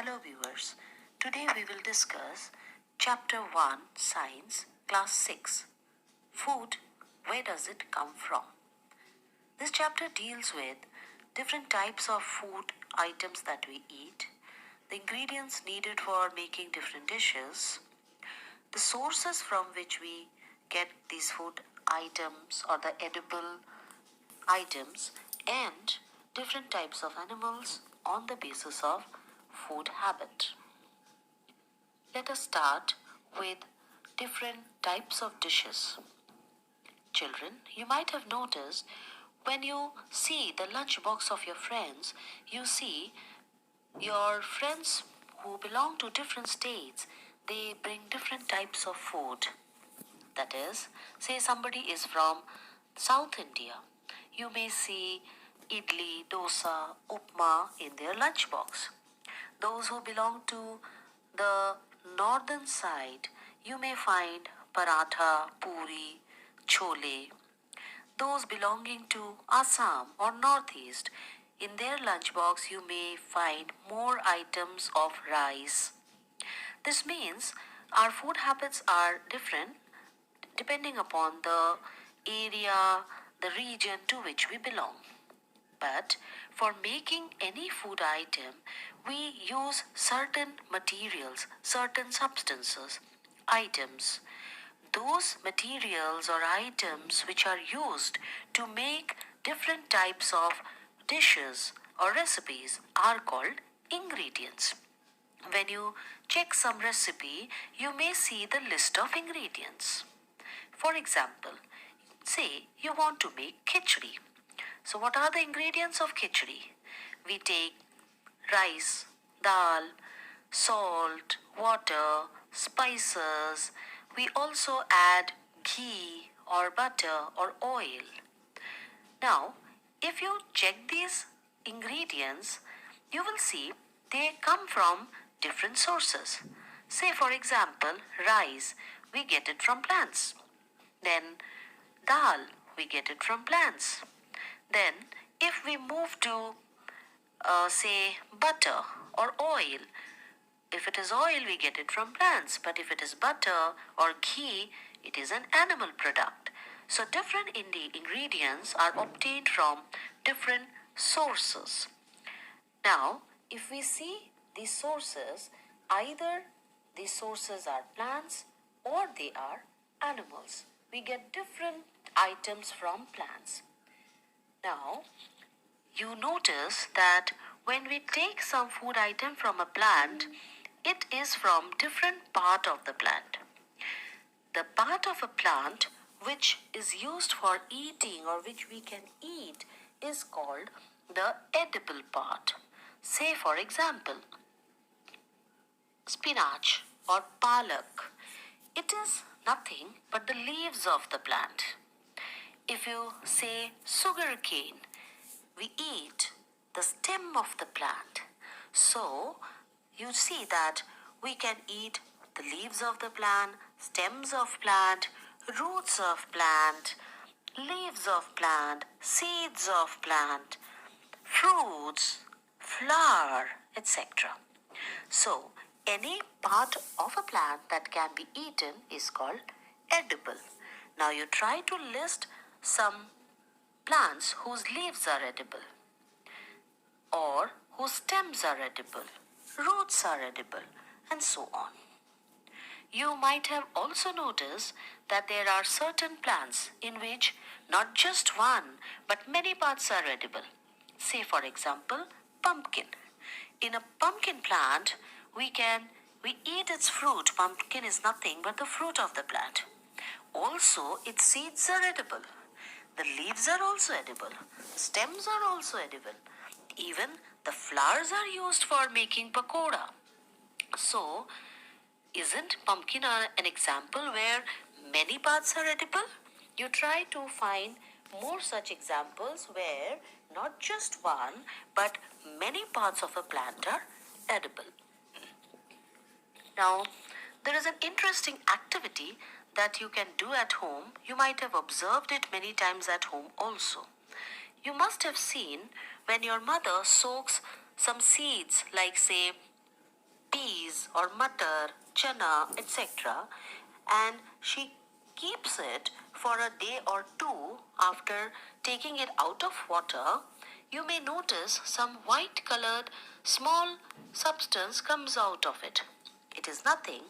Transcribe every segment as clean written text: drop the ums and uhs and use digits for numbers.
Hello viewers. Today we will discuss Chapter 1 Science Class 6 Food, Where Does It Come From? This chapter deals with different types of food items that we eat, the ingredients needed for making different dishes, the sources from which we get these food items or the edible items, and different types of animals on the basis of food habit. Let us start with different types of dishes. Children, you might have noticed when you see the lunch box of your friends, you see your friends who belong to different states, they bring different types of food. That is, say somebody is from South India, you may see idli, dosa, upma in their lunchbox. Those who belong to the northern side, you may find paratha, puri, chole. Those belonging to Assam or northeast, in their lunchbox you may find more items of rice. This means our food habits are different depending upon the area, the region to which we belong. But for making any food item, we use certain materials, certain substances, items. Those materials or items which are used to make different types of dishes or recipes are called ingredients. When you check some recipe, you may see the list of ingredients. For example, say you want to make khichdi. So, what are the ingredients of khichdi? We take rice, dal, salt, water, spices. We also add ghee or butter or oil. Now, if you check these ingredients, you will see they come from different sources. Say, for example, rice, we get it from plants. Then, dal, we get it from plants. Then, if we move to, say, butter or oil, if it is oil, we get it from plants, but if it is butter or ghee, it is an animal product. So, different ingredients are obtained from different sources. Now, if we see these sources, either these sources are plants or they are animals. We get different items from plants. Now, you notice that when we take some food item from a plant, it is from different part of the plant. The part of a plant which is used for eating or which we can eat is called the edible part. Say for example, spinach or palak. It is nothing but the leaves of the plant. If you say sugar cane, we eat the stem of the plant. So, you see that we can eat the leaves of the plant, stems of plant, roots of plant, leaves of plant, seeds of plant, fruits, flower, etc. So, any part of a plant that can be eaten is called edible. Now, you try to list some plants whose leaves are edible or whose stems are edible, roots are edible, and so on. You might have also noticed that there are certain plants in which not just one but many parts are edible. Say, for example, pumpkin. In a pumpkin plant, we eat its fruit. Pumpkin is nothing but the fruit of the plant. Also, its seeds are edible. The leaves are also edible. Stems are also edible. Even the flowers are used for making pakoda. So, isn't pumpkin an example where many parts are edible? You try to find more such examples where not just one but many parts of a plant are edible. Now, there is an interesting activity that you can do at home. You might have observed it many times at home also. You must have seen when your mother soaks some seeds like say peas or matar, chana, etc. and she keeps it for a day or two after taking it out of water, you may notice some white colored small substance comes out of it. It is nothing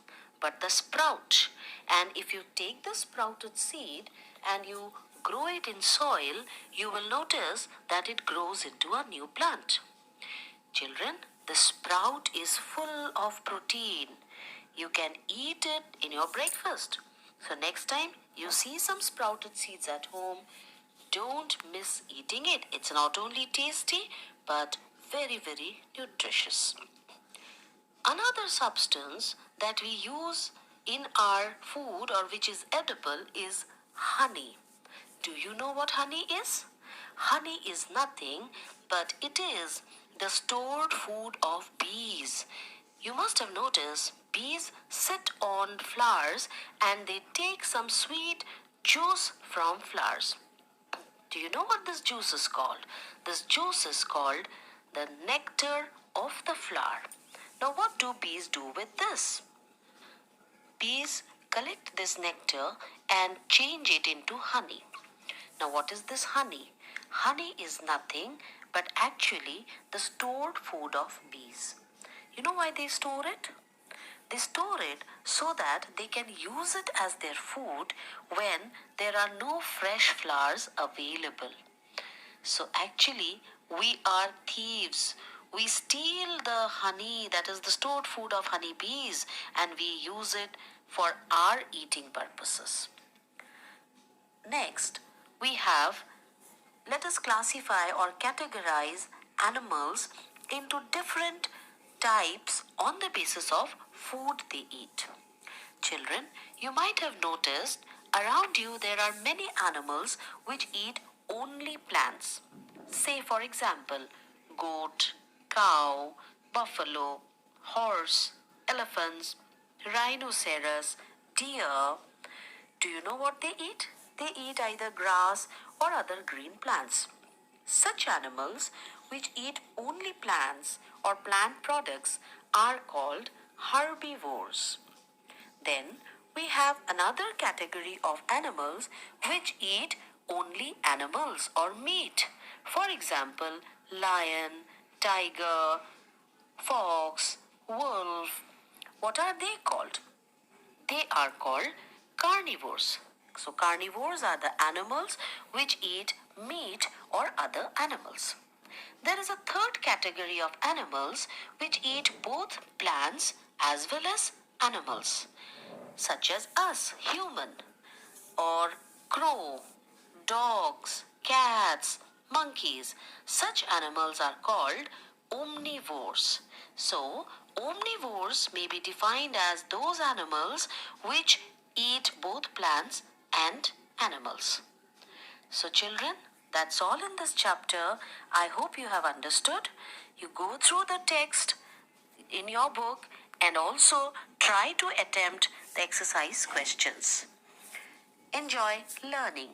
but the sprout. And if you take the sprouted seed and you grow it in soil, you will notice that it grows into a new plant. Children, the sprout is full of protein. You can eat it in your breakfast. So, next time you see some sprouted seeds at home, don't miss eating it. It's not only tasty but very nutritious. Another substance that we use in our food or which is edible is honey. Do you know what honey is? Honey is nothing but it is the stored food of bees. You must have noticed bees sit on flowers and they take some sweet juice from flowers. Do you know what this juice is called? This juice is called the nectar of the flower. Now, what do bees do with this? Bees collect this nectar and change it into honey. Now, what is this honey? Honey is nothing but actually the stored food of bees. You know why they store it? They store it so that they can use it as their food when there are no fresh flowers available. So actually, we are thieves. We steal the honey, that is the stored food of honeybees, and we use it for our eating purposes. Next, we have, let us classify or categorize animals into different types on the basis of food they eat. Children, you might have noticed around you there are many animals which eat only plants. Say, for example, goat, cow, buffalo, horse, elephants, rhinoceros, deer. Do you know what they eat? They eat either grass or other green plants. Such animals which eat only plants or plant products are called herbivores. Then we have another category of animals which eat only animals or meat. For example, lion, tiger, fox, wolf. What are they called? They are called carnivores. So, carnivores are the animals which eat meat or other animals. There is a third category of animals which eat both plants as well as animals, such as us, human, or crow, dogs, cats, monkeys. Such animals are called omnivores. So, omnivores may be defined as those animals which eat both plants and animals. So, children, that's all in this chapter. I hope you have understood. You go through the text in your book and also try to attempt the exercise questions. Enjoy learning.